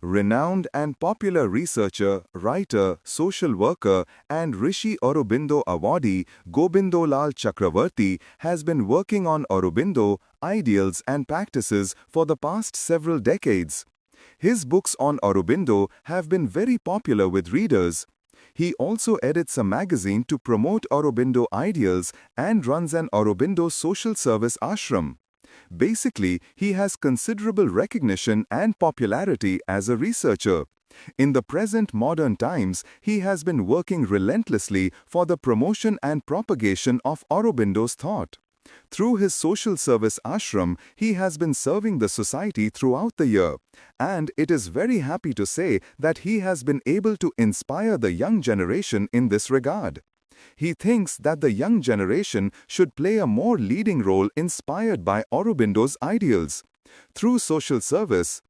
Renowned and popular researcher, writer, social worker, and Rishi Aurobindo awardee Gobindolal Chakravarti has been working on Aurobindo ideals and practices for the past several decades. His books on Aurobindo have been very popular with readers. He also edits a magazine to promote Aurobindo ideals and runs an Aurobindo social service ashram. Basically, he has considerable recognition and popularity as a researcher. In the present modern times, he has been working relentlessly for the promotion and propagation of Aurobindo's thought. Through his social service ashram, he has been serving the society throughout the year. And it is very happy to say that he has been able to inspire the young generation in this regard. He thinks that the young generation should play a more leading role inspired by Aurobindo's ideals. Through social service,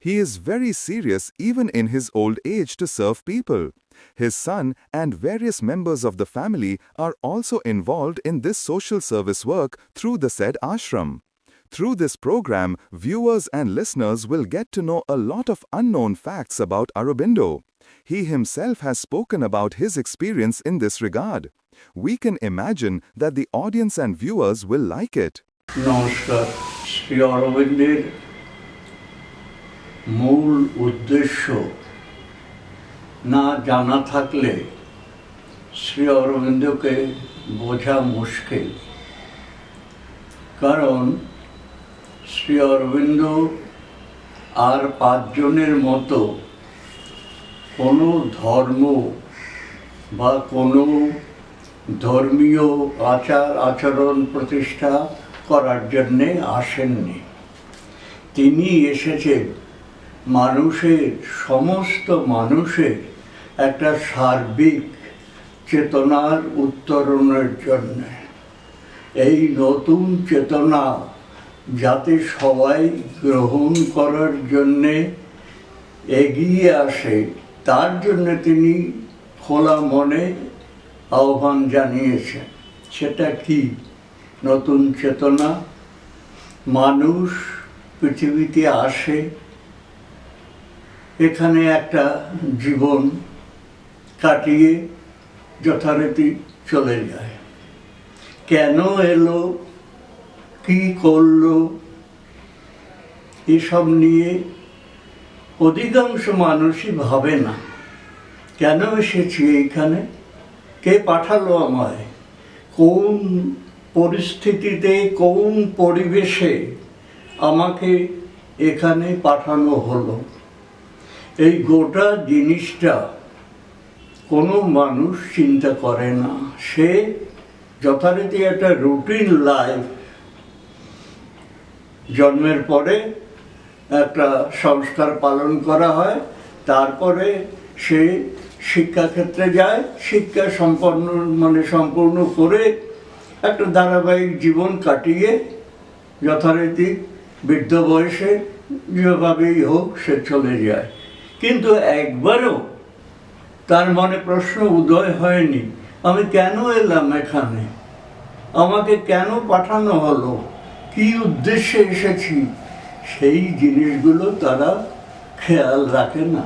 he is very serious even in his old age to serve people. His son and various members of the family are also involved in this social service work through the said ashram. Through this program, viewers and listeners will get to know a lot of unknown facts about Aurobindo. He himself has spoken about his experience in this regard. We can imagine that the audience and viewers will like it. নমস্কার। শ্রী অরবিন্দের মূল উদ্দেশ্য না জানা থাকলে শ্রী অরবিন্দকে বোঝা মুশকিল। কারণ শ্রী অরবিন্দ আর পাঁচজনের মতো কোনো ধর্ম বা কোনো ধর্মীয় আচার আচরণ প্রতিষ্ঠা করার জন্যে আসেননি। তিনি এসেছেন মানুষের সমস্ত মানুষের একটা সার্বিক চেতনার উত্তরণের জন্যে। এই নতুন চেতনা যাতে সবাই গ্রহণ করার জন্যে এগিয়ে আসে, তার জন্য তিনি খোলা মনে আহ্বান জানিয়েছেন। সেটা কি? নতুন চেতনা। মানুষ পৃথিবীতে আসে, এখানে একটা জীবন কাটিয়ে যথারীতি চলে যায়। কেন এলো, কি করলো, এসব নিয়ে অধিকাংশ মানুষই ভাবে না। কেন এসেছি এইখানে, কে পাঠালো আমায়, কোন পরিস্থিতিতে কোন পরিবেশে আমাকে এখানে পাঠানো হলো, এই গোটা জিনিসটা কোনো মানুষ চিন্তা করে না। সে যথারীতি একটা রুটিন লাইফ, জন্মের পরে একটা সংস্কার পালন করা হয়, তারপরে সে শিক্ষাক্ষেত্রে যায়, শিক্ষা সম্পূর্ণ করে একটা ধারাবাহিক জীবন কাটিয়ে যথারীতি বৃদ্ধ বয়সে যেভাবেই হোক সে চলে যায়। কিন্তু একবারও তার মনে প্রশ্ন উদয় হয়নি, আমি কেন এলাম এখানে, আমাকে কেন পাঠানো হলো, কি উদ্দেশ্যে এসেছি, সেই জিনিসগুলো তারা খেয়াল রাখে না।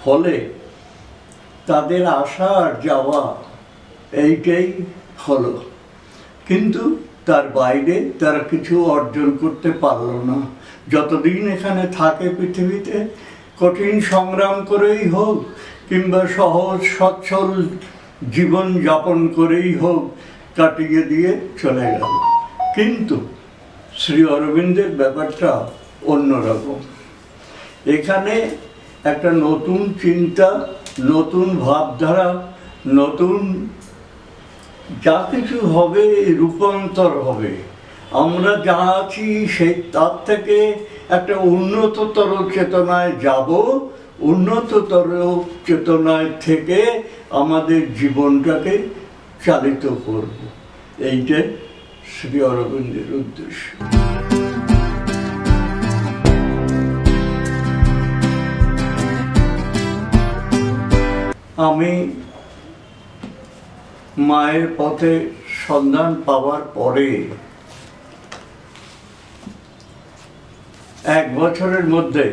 ফলে তাদের আসা আর যাওয়া এইটাই হলো, কিন্তু তার বাইরে তারা কিছু অর্জন করতে পারল না। যতদিন এখানে থাকে পৃথিবীতে, কঠিন সংগ্রাম করেই হোক কিংবা সহজ সচ্ছল জীবন যাপন করেই হোক, কাটিয়ে দিয়ে চলে গেল। কিন্তু শ্রী অরবিন্দের ব্যাপারটা অন্যরকম। এখানে একটা নতুন চিন্তা, নতুন ভাবধারা, নতুন যা কিছু হবে, রূপান্তর হবে। আমরা যা আছি সেই তার থেকে একটা উন্নততর চেতনায় যাব, উন্নততর চেতনায় থেকে আমাদের জীবনটাকে চালিত করব। এইটাই শ্রী অরবিন্দের উদ্দেশ্য। আমি মায়ের পথে সন্ধান পাওয়ার পরে 1 বছরের মধ্যে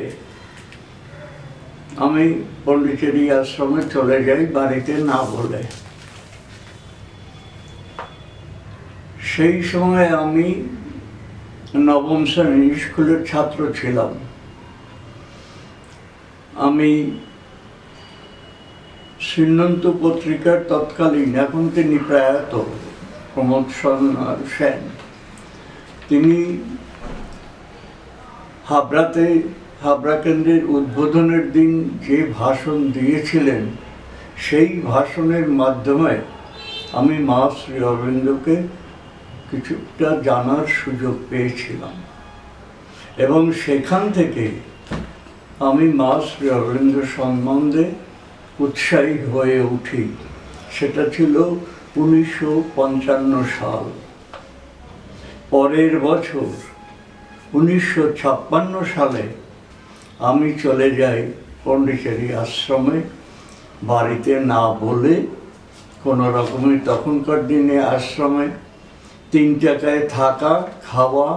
আমি পন্ডিচেরি আশ্রমে চলে যাই বাড়িতে না বলে। সেই সময় আমি নবম শ্রেণী স্কুলের ছাত্র ছিলাম। আমি শ্রীনন্ত পত্রিকার তৎকালীন, এখন তিনি প্রয়াত, প্রমোদ সেন, তিনি হাবড়া কেন্দ্রের উদ্বোধনের দিন যে ভাষণ দিয়েছিলেন, সেই ভাষণের মাধ্যমে আমি মা শ্রী অরবিন্দকে কিছুটা জানার সুযোগ পেয়েছিলাম এবং সেখান থেকে আমি মা শ্রী অরবিন্দ সম্বন্ধে উৎসাহী হয়ে উঠি। সেটা ছিল 1955 সাল। পরের বছর 1956 সালে আমি চলে যাই পন্ডিচেরি আশ্রমে, বাড়িতে না বলে। কোনো রকমের তখনকার দিনে আশ্রমে 3 টাকায় থাকা, খাওয়া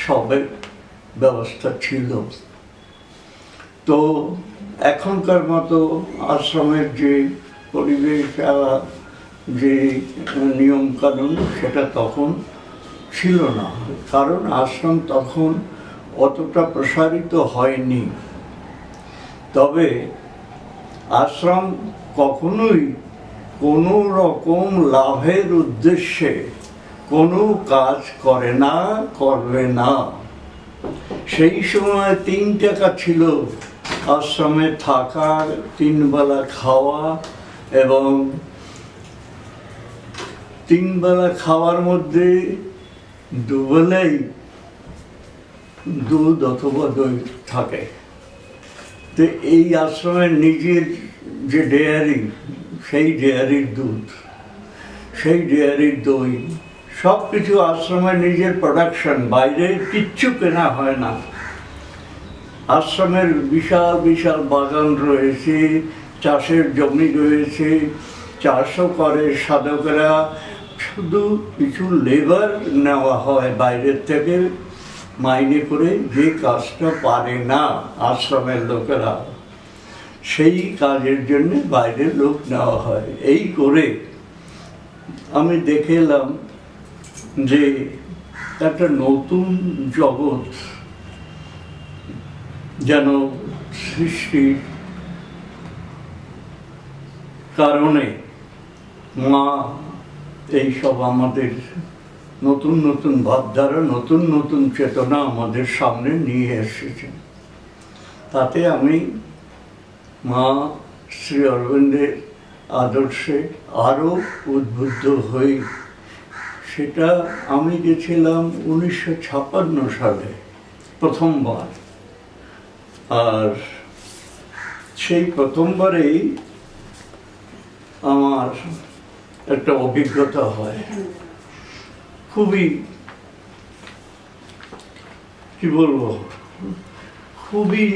সবের ব্যবস্থা ছিল। তো এখনকার মতো আশ্রমের যে পরিবেশ, যে নিয়ম কানুন, সেটা তখন ছিল না, কারণ আশ্রম তখন অতটা প্রসারিত হয়নি। তবে আশ্রম কখনোই কোনো রকম লাভের উদ্দেশ্যে কোনো কাজ করে না, করবে না। সেই সময় 3 টাকা ছিল আশ্রমে থাকা, 3 বেলা খাওয়া, এবং 3 বেলা খাওয়ার মধ্যে 2 বেলাই দুধ অথবা দই থাকে। তো এই আশ্রমের নিজের যে ডেয়ারি, সেই ডেয়ারির দুধ, সেই ডেয়ারির দই, সব কিছু আশ্রমের নিজের প্রোডাকশন, বাইরে কিচ্ছু কেনা হয় না। আশ্রমের বিশাল বিশাল বাগান রয়েছে, চাষের জমি রয়েছে, চাষও করে সাধকেরা, শুধু কিছু লেবার নেওয়া হয় বাইরের থেকে মাইনে করে, যে কাজটা পারে না আশ্রমের লোকেরা, সেই কাজের জন্য বাইরের লোক নেওয়া হয়। এই করে আমি দেখে এলাম যে একটা নতুন জগৎ যেন সৃষ্টির কারণে মা এইসব আমাদের নতুন নতুন ভাবধারা, নতুন নতুন চেতনা আমাদের সামনে নিয়ে এসেছেন। তাতে আমি মা শ্রী অরবিন্দের আদর্শে আরও উদ্বুদ্ধ হই। সেটা আমি গেছিলাম 1956 সালে প্রথমবার। আর সেই প্রথমবারেই আমার একটা অভিজ্ঞতা হয়, খুবই, কি বলবো, খুবই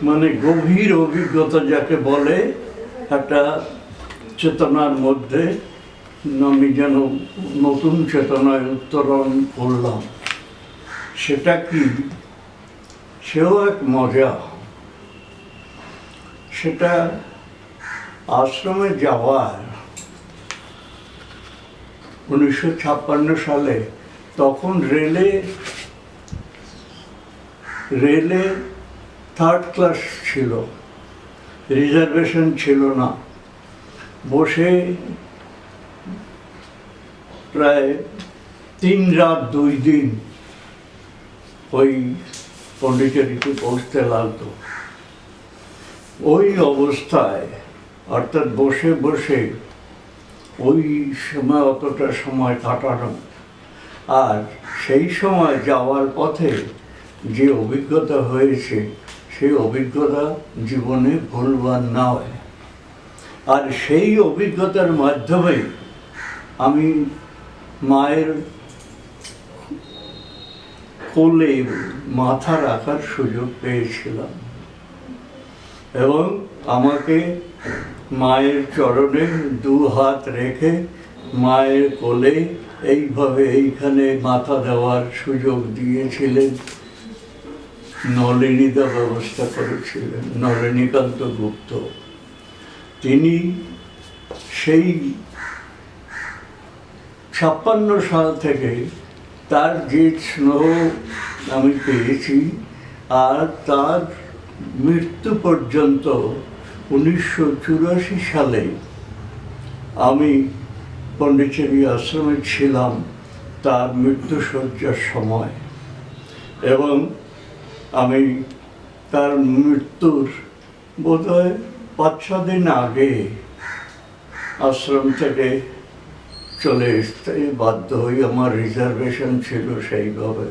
মানে গভীর অভিজ্ঞতা যাকে বলে, একটা চেতনার মধ্যে আমি যেন নতুন চেতনায় উত্তরণ করলাম। সেটা কি, সেও এক মজা। সেটা আশ্রমে যাওয়ার 1956 সালে, তখন রেলে 3rd ক্লাস ছিল, রিজার্ভেশন ছিল না। বসে প্রায় 3 রাত 2 দিন ওই পন্ডিচেরিতে পৌঁছতে লাগতো। ওই অবস্থায়, অর্থাৎ বসে বসে ওই সময় অতটা সময় কাটানো, আর সেই সময় যাওয়ার পথে যে অভিজ্ঞতা হয়েছে, সেই অভিজ্ঞতা জীবনে ভুলবার নয়। আর সেই অভিজ্ঞতার মাধ্যমে আমি মায়ের কোলে মাথা রাখার সুযোগ পেয়েছিলাম এবং আমাকে মায়ের চরণে 2 হাত রেখে মায়ের কোলে এইভাবে এইখানে মাথা দেওয়ার সুযোগ দিয়েছিলেন। নলিনীদা ব্যবস্থা করেছিলেন, নলিনীকান্ত গুপ্ত। তিনি সেই 56 সাল থেকে তার যে স্নেহ আমি পেয়েছি, আর তার মৃত্যু পর্যন্ত 1984 সালে আমি পন্ডিচেরি আশ্রমে ছিলাম তার মৃত্যুশয্যার সময়, এবং আমি তার মৃত্যুর বোধহয় 5-6 দিন আগে আশ্রম থেকে চলে আসতে বাধ্য হই। আমার রিজার্ভেশন ছিল সেইভাবে।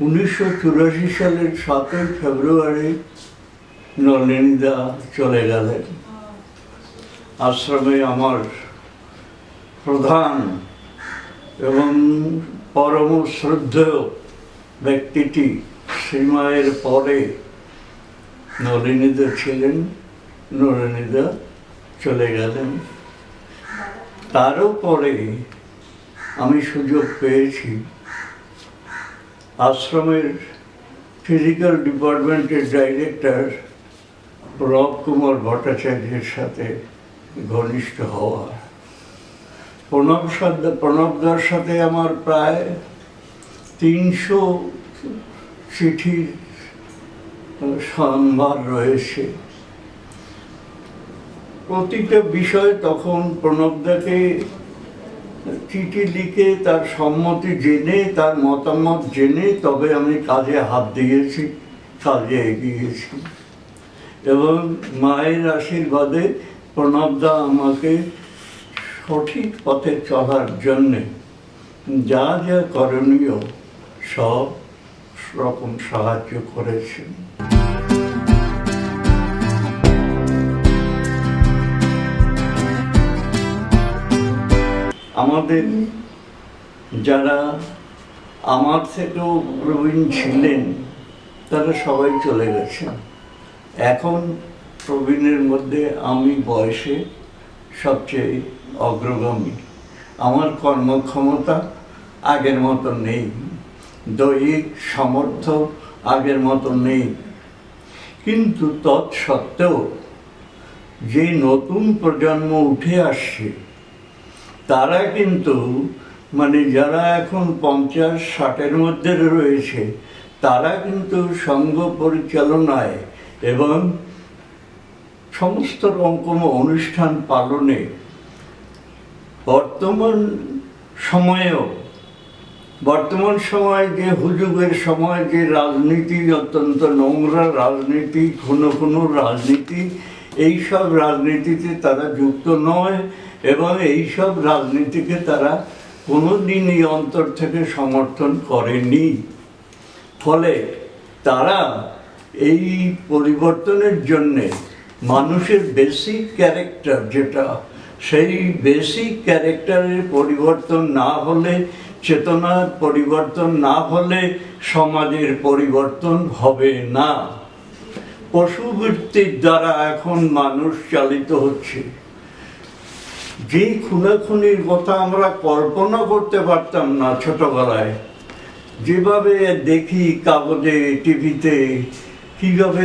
1984 সালের 7 ফেব্রুয়ারি নলিনীদা চলে গেলেন। আশ্রমে আমার প্রধান এবং পরম শ্রদ্ধেয় ব্যক্তিটি শ্রীমায়ের পরে নলিনীদা ছিলেন। নলিনীদা চলে গেলেন। তারও পরে আমি সুযোগ পেয়েছি আশ্রমের ফিজিক্যাল ডিপার্টমেন্টের ডাইরেক্টর প্রণব কুমার ভট্টাচার্যের সাথে ঘনিষ্ঠ হওয়ার। প্রণবদার সাথে আমার প্রায় 300 চিঠির সম্ভার রয়েছে। প্রতিটা বিষয় তখন প্রণবদাকে চিঠি লিখে তার সম্মতি জেনে, তার মতামত জেনে তবে আমি কাজে হাত দিয়েছি, কাজে এগিয়েছি। এবং মায়ের আশীর্বাদে প্রণবদা আমাকে সঠিক পথে চলার জন্যে যা যা করণীয় সব রকম সাহায্য করেছেন। আমাদের যারা আমার থেকেও প্রবীণ ছিলেন তারা সবাই চলে গেছেন। এখন প্রবীণের মধ্যে আমি বয়সে সবচেয়ে অগ্রগামী। আমার কর্মক্ষমতা আগের মতো নেই, দৈহিক সামর্থ্য আগের মতো নেই, কিন্তু তৎসত্ত্বেও যে নতুন প্রজন্ম উঠে আসছে তারা কিন্তু যারা এখন 50-60-এর মধ্যে রয়েছে তারা কিন্তু সংঘ পরিচালনায় এবং সমস্ত রকম অনুষ্ঠান পালনে বর্তমান সময়ে যে হুজুগের সময় যে রাজনীতি, অত্যন্ত নোংরা রাজনীতি, ঘন রাজনীতি, এইসব রাজনীতিতে তারা যুক্ত নয় এবং এইসব রাজনীতিকে তারা কোনোদিনই অন্তর থেকে সমর্থন করেনি। ফলে তারা এই পরিবর্তনের জন্যে মানুষের বেসিক ক্যারেক্টার যেটা, সেই বেসিক ক্যারেক্টারের পরিবর্তন না হলে, চেতনার পরিবর্তন না হলে সমাজের পরিবর্তন হবে না। পশুবৃত্তির দ্বারা এখন মানুষ চালিত হচ্ছে। যে খুনাখুনির কথা আমরা কল্পনা করতে পারতাম না ছোটবেলায়, যেভাবে দেখি কাগজে, টিভিতে, কিভাবে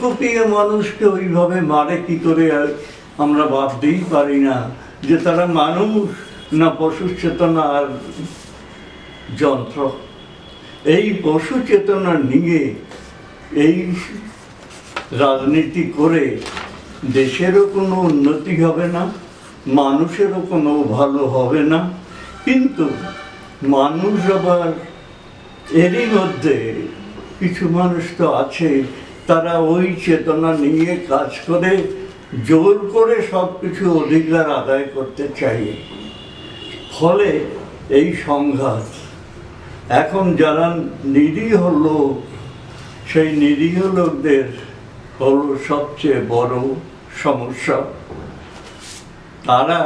কুপিয়ে মানুষকে ওইভাবে মারে, কি করে আমরা ভাবতেই পারি না যে তারা মানুষ না পশু চেতনার যন্ত্র। এই পশু চেতনা নিয়ে এই রাজনীতি করে দেশেরও কোনো উন্নতি হবে না, মানুষেরও কোনো ভালো হবে না। কিন্তু মানুষ আবার এরই মধ্যে কিছু মানুষ তো আছে, তারা ওই চেতনা নিয়ে কাজ করে জোর করে সব কিছু অধিকার আদায় করতে চাই। ফলে এই সংঘাত। এখন যারা নিরীহ লোক, সেই নিরীহ লোকদের হলো সবচেয়ে বড় সমস্যা। তারা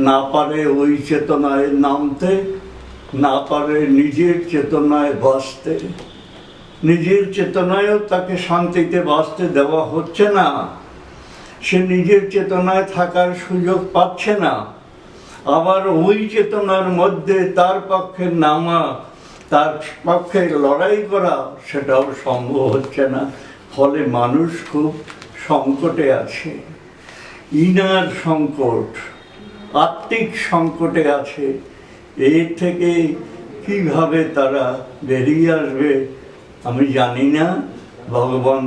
না পারে ওই চেতনায় নামতে, না পারে নিজের চেতনায় বাঁচতে। নিজের চেতনায়ও তাকে শান্তিতে বাঁচতে দেওয়া হচ্ছে না, সে নিজের চেতনায় থাকার সুযোগ পাচ্ছে না। আবার ওই চেতনার মধ্যে তার পক্ষে নামা, তার পক্ষে লড়াই করা সেটাও সম্ভব হচ্ছে না। ফলে মানুষ খুব সংকটে আছে, ইনার সংকট, আত্মিক সংকটে আছে। এর থেকে কিভাবে তারা বেরিয়ে আসবে আমি জানি না। ভগবান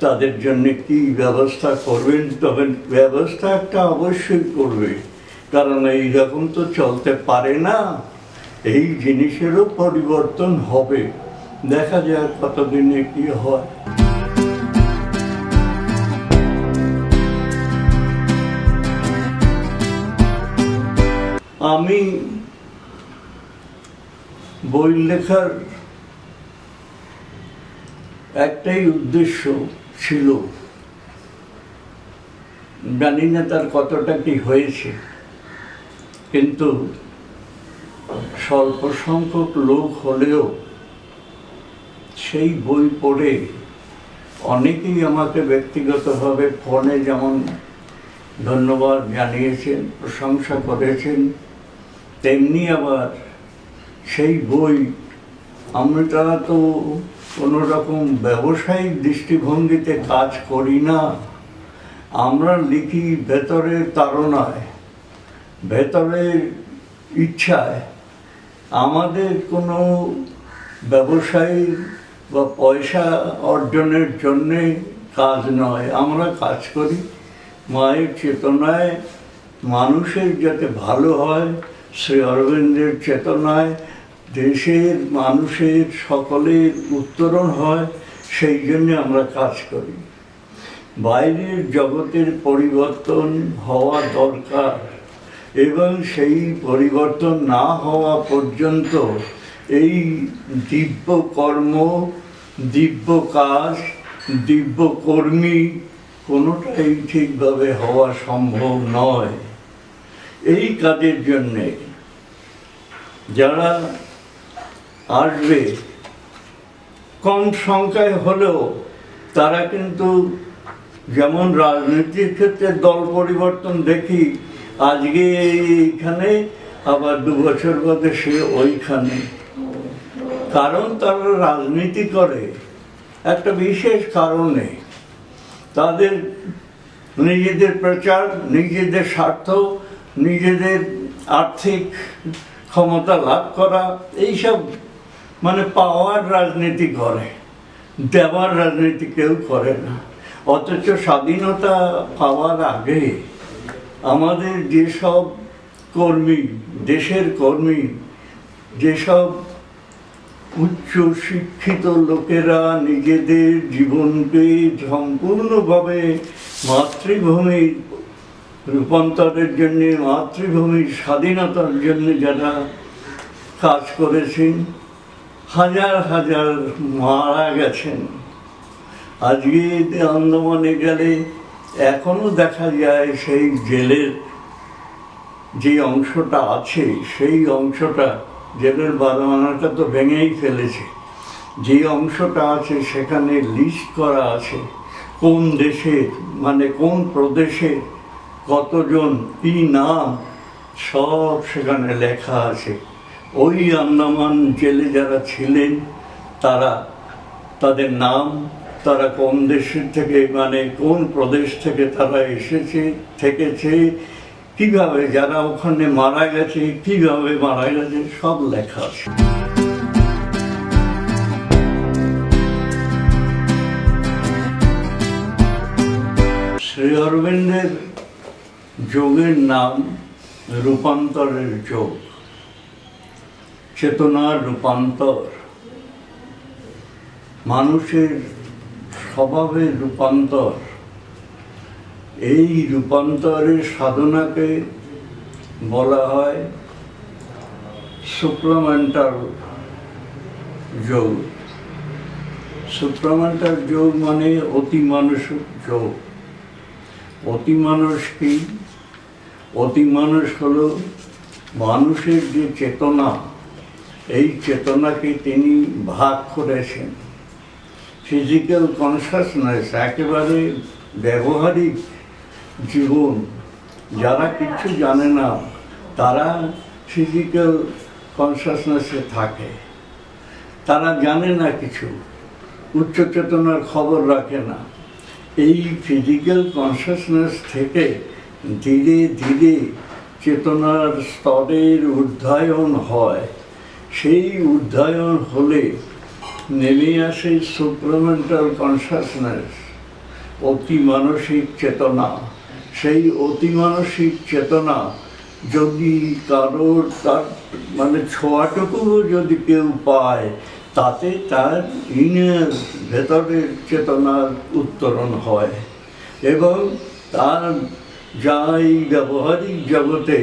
তাদের জন্য কি ব্যবস্থা করবেন, তবে ব্যবস্থা একটা অবশ্যই করবে, কারণ এইরকম তো চলতে পারে না। এই জিনিসেরও পরিবর্তন হবে, দেখা যাক কতদিনে কি হয়। আমি বই লেখার একটাই উদ্দেশ্য ছিল, জানি না তার কতটা কি হয়েছে, কিন্তু স্বল্প সংখ্যক লোক হলেও সেই বই পড়ে অনেকেই আমাকে ব্যক্তিগতভাবে ফোনে যেমন ধন্যবাদ জানিয়েছেন, প্রশংসা করেছেন, তেমনি আবার সেই বই আমরা তো কোনো রকম ব্যবসায়িক দৃষ্টিভঙ্গিতে কাজ করি না। আমরা লিখি ভেতরের তাড়নায়, ভেতরের ইচ্ছায়। আমাদের কোনো ব্যবসায়ী বা পয়সা অর্জনের জন্যে কাজ নয়। আমরা কাজ করি মায়ের চেতনায়, মানুষের যাতে ভালো হয়, শ্রী অরবিন্দের চেতনায় দেশের মানুষের সকলের উত্তরণ হয়, সেই জন্য আমরা কাজ করি। বাইরের জগতের পরিবর্তন হওয়া দরকার, এবং সেই পরিবর্তন না হওয়া পর্যন্ত এই দিব্য কর্ম, দিব্য কাজ, দিব্য কর্মী কোনোটাই ঠিকভাবে হওয়া সম্ভব নয়। এই কাজের জন্যে যারা আসবে কম সংখ্যায় হলেও তারা কিন্তু, যেমন রাজনীতির ক্ষেত্রে দল পরিবর্তন দেখি, আজকে এইখানে আবার 2 বছর বাদে সে ওইখানে। কারণ তারা রাজনীতি করে একটা বিশেষ কারণে, তাদের নিজেদের প্রচার, নিজেদের স্বার্থ, নিজেদের আর্থিক ক্ষমতা লাভ করা, এইসব মানে পাওয়ার রাজনীতি করে, দেওয়ার রাজনীতি কেউ করে না। অথচ স্বাধীনতা পাওয়ার আগে আমাদের যেসব কর্মী, দেশের কর্মী, যেসব উচ্চ শিক্ষিত লোকেরা নিজেদের জীবনকে সম্পূর্ণভাবে মাতৃভূমির রূপান্তরের জন্য, মাতৃভূমির স্বাধীনতার জন্য যারা কাজ করেছেন, হাজার হাজার মারা গেছেন। আজকে আন্দামানে গেলে এখনো দেখা যায় সেই জেলের যে অংশটা আছে, সেই অংশটা, জেলের বারামানাটা তো ভেঙেই ফেলেছে, যে অংশটা আছে সেখানে লিস্ট করা আছে কোন দেশের, মানে কোন প্রদেশে কতজন, কি নাম, সব সেখানে লেখা আছে। ওই আন্দামান জেলে যারা ছিলেন তারা, তাদের নাম, তারা কোন দেশের থেকে, মানে কোন প্রদেশ থেকে তারা এসেছে, থেকেছে, কিভাবে যারা ওখানে মারা গেছে, কিভাবে মারা গেছে, সব লেখা আছে। শ্রী অরবিন্দের যোগের নাম রূপান্তরের যোগ, চেতনার রূপান্তর, মানুষের স্বভাবের রূপান্তর। এই রূপান্তরের সাধনাকে বলা হয় সুপ্রামেন্টাল যোগ। সুপ্রামেন্টাল যোগ মানে অতিমানস যোগ। অতিমানস কি? অতিমানস হলো মানুষের যে চেতনা, এই চেতনাকে তিনি ভাগ করেছেন। ফিজিক্যাল কনসাসনেস, একেবারে ব্যবহারিক জীবন, যারা কিছু জানে না তারা ফিজিক্যাল কনসাসনেসে থাকে, তারা জানে না কিছু, উচ্চ চেতনার খবর রাখে না। এই ফিজিক্যাল কনসিয়াসনেস থেকে ধীরে ধীরে চেতনার স্তরের ঊর্ধ্বায়ন হয়। সেই ঊর্ধ্বায়ন হলে নেমে আসে সুপ্রামেন্টাল কনসিয়াসনেস, অতি মানসিক চেতনা। সেই অতি মানসিক চেতনা যদি কারোর তার মানে ছোঁয়াটুকুও যদি কেউ পায়, তাতে তার ইনার ভেতরের চেতনার উত্তরণ হয় এবং তার যা এই ব্যবহারিক জগতে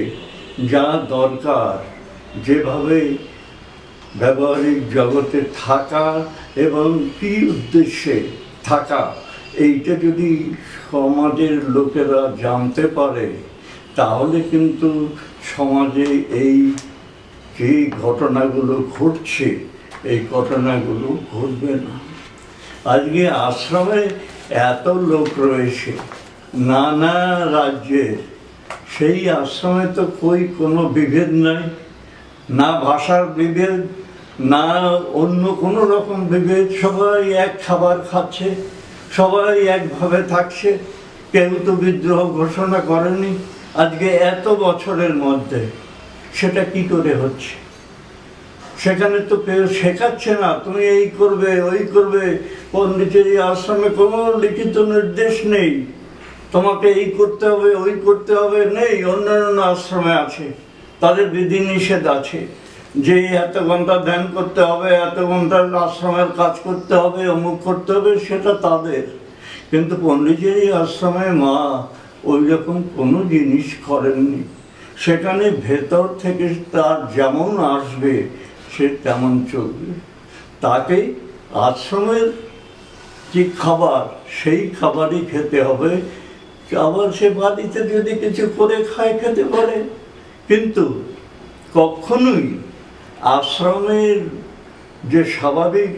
যা দরকার, যেভাবে ব্যবহারিক জগতে থাকা এবং কী উদ্দেশ্যে থাকা, এইটা যদি সমাজের লোকেরা জানতে পারে, তাহলে কিন্তু সমাজে এই যে ঘটনাগুলো ঘটছে, এই ঘটনাগুলো ঘটবে না। আজকে আশ্রমে এত লোক রয়েছে নানা রাজ্যের, সেই আশ্রমে তো কোনো বিভেদ নাই, না ভাষার বিভেদ, না অন্য কোনো রকম বিভেদ। সবাই এক খাবার খাচ্ছে, সবাই একভাবে থাকছে, কেউ তো বিদ্রোহ ঘোষণা করেনি আজকে এত বছরের মধ্যে। সেটা কি করে হচ্ছে? সেখানে তো কেউ শেখাচ্ছে না তুমি এই করবে ওই করবে। পন্ডিচেরি আশ্রমে কোনো লিখিত নির্দেশ নেই, তোমাকে এই করতে হবে ওই করতে হবে, নেই। অন্যান্য আশ্রমে আছে, তাদের বিধিনিষেধ আছে যে এত ঘন্টা ধ্যান করতে হবে, এত ঘন্টার আশ্রমের কাজ করতে হবে, অমুক করতে হবে, সেটা তাদের। কিন্তু পন্ডিচেরি আশ্রমে মা ওই রকম কোনো জিনিস করেননি। সেখানে ভেতর থেকে তার যেমন আসবে সে তেমন চলবে। তাকে আশ্রমের যে খাবার, সেই খাবারই খেতে হবে। আবার সে বাড়িতে যদি কিছু করে খায় খেতে পারে, কিন্তু কখনোই আশ্রমের যে স্বাভাবিক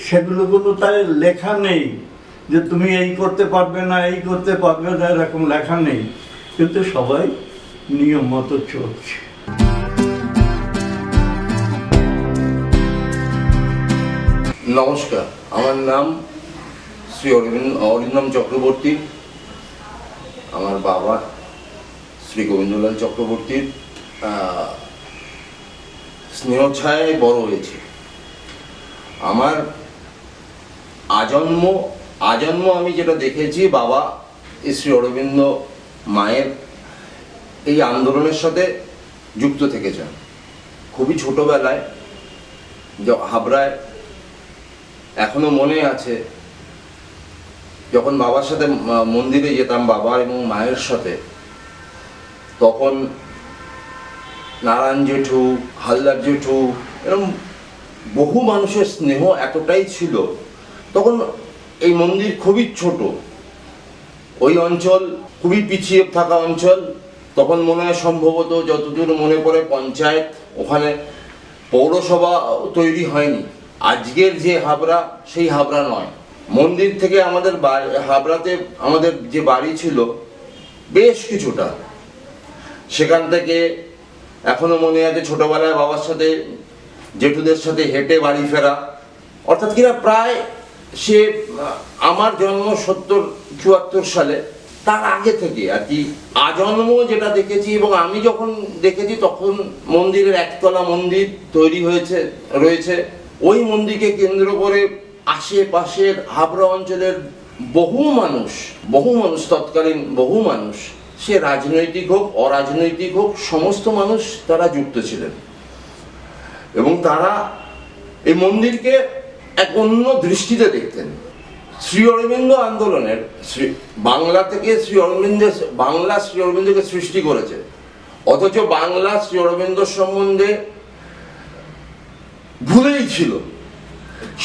সেগুলো কোনো তাই লেখা নেই যে তুমি এই করতে পারবে না, এই করতে পারবে না, এরকম লেখা নেই। কিন্তু সবাই নিয়ম মতো চলছে। নমস্কার, আমার নাম শ্রী অরিন্দম চক্রবর্তী। আমার বাবা শ্রী গোবিন্দলাল চক্রবর্তীর স্নেহছায়ায় বড় হয়েছে। আমার আজন্ম আমি যেটা দেখেছি, বাবা শ্রী অরবিন্দ মায়ের এই আন্দোলনের সাথে যুক্ত থেকেছেন। খুবই ছোটবেলায় হাবড়ায় এখনো মনে আছে, যখন বাবার সাথে মন্দিরে যেতাম বাবা এবং মায়ের সাথে, তখন নারায়ণ জেঠু, হালদার জেঠু, এরকম বহু মানুষের স্নেহ এতটাই ছিল। তখন এই মন্দির খুবই ছোট, ওই অঞ্চল খুবই পিছিয়ে থাকা অঞ্চল। তখন মনে হয় সম্ভবত, যতদূর মনে পড়ে, পঞ্চায়েত, ওখানে পৌরসভা তৈরি হয়নি। আজকের যে হাবড়া, সেই হাবড়া নয়। মন্দির থেকে আমাদের হাবড়াতে আমাদের যে বাড়ি ছিল বেশ কিছুটা, সেখান থেকে এখনো মনে আছে ছোটবেলায় বাবার সাথে জেঠুদের সাথে হেঁটে বাড়ি ফেরা। অর্থাৎ কিনা প্রায় সে আমার জন্ম 70-74 সালে, তার আগে থেকে আর কি আজন্ম যেটা দেখেছি। এবং আমি যখন দেখেছি তখন মন্দিরের একতলা মন্দির তৈরি রয়েছে। ওই মন্দিরকে কেন্দ্র করে আশেপাশের হাবড়া অঞ্চলের বহু মানুষ, তৎকালীন বহু মানুষ, সে রাজনৈতিক হোক অরাজনৈতিক হোক, সমস্ত মানুষ তারা যুক্ত ছিলেন। এবং তারা এই মন্দিরকে এক অন্য দৃষ্টিতে দেখতেন। শ্রী অরবিন্দ আন্দোলনের বাংলা থেকে বাংলা শ্রী অরবিন্দকে সৃষ্টি করেছে, অথচ বাংলা শ্রী অরবিন্দ সম্বন্ধে ভুলেই ছিল।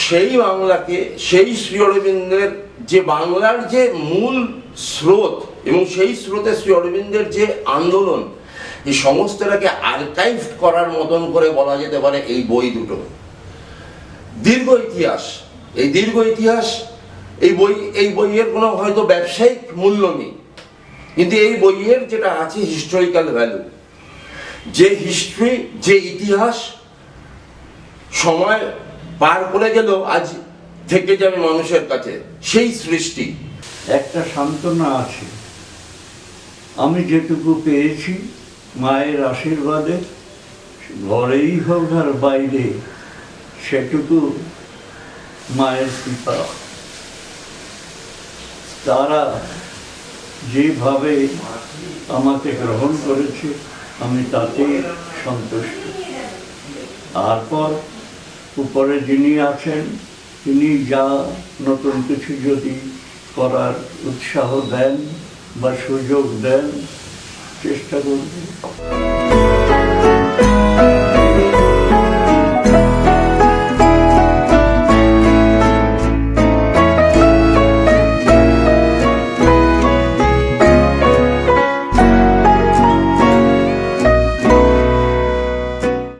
সেই বাংলাকে, সেই শ্রী অরবিন্দের যে বাংলার যে মূল স্রোত, এবং সেই স্রোতে শ্রী অরবিন্দের যে আন্দোলন, এই সমস্তটাকে আর্কাইভ করার মতন করে বলা যেতে পারে এই বই দুটো। দীর্ঘ ইতিহাস, এই বইয়ের কোনো হয়তো ব্যবসায়িক মূল্য নেই, কিন্তু এই বইয়ের যেটা আছে হিস্টোরিক্যাল ভ্যালু, যে হিস্ট্রি, যে ইতিহাস, সময় পার করে গেল, আজ থেকে যাবে মানুষের কাছে সেই সৃষ্টি। একটা সান্ত্বনা আছে, আমি যেটুকু পেয়েছি মায়ের আশীর্বাদে, ঘরেই হোক আর বাইরে, সেটুকু মায়ের কৃপা। তারা যেভাবে আমাকে গ্রহণ করেছে আমি তাতেই সন্তুষ্ট। তারপর উপরে যিনি আছেন তিনি যা নতুন কিছু যদি করার উৎসাহ দেন বা সুযোগ দেন, চেষ্টা করব।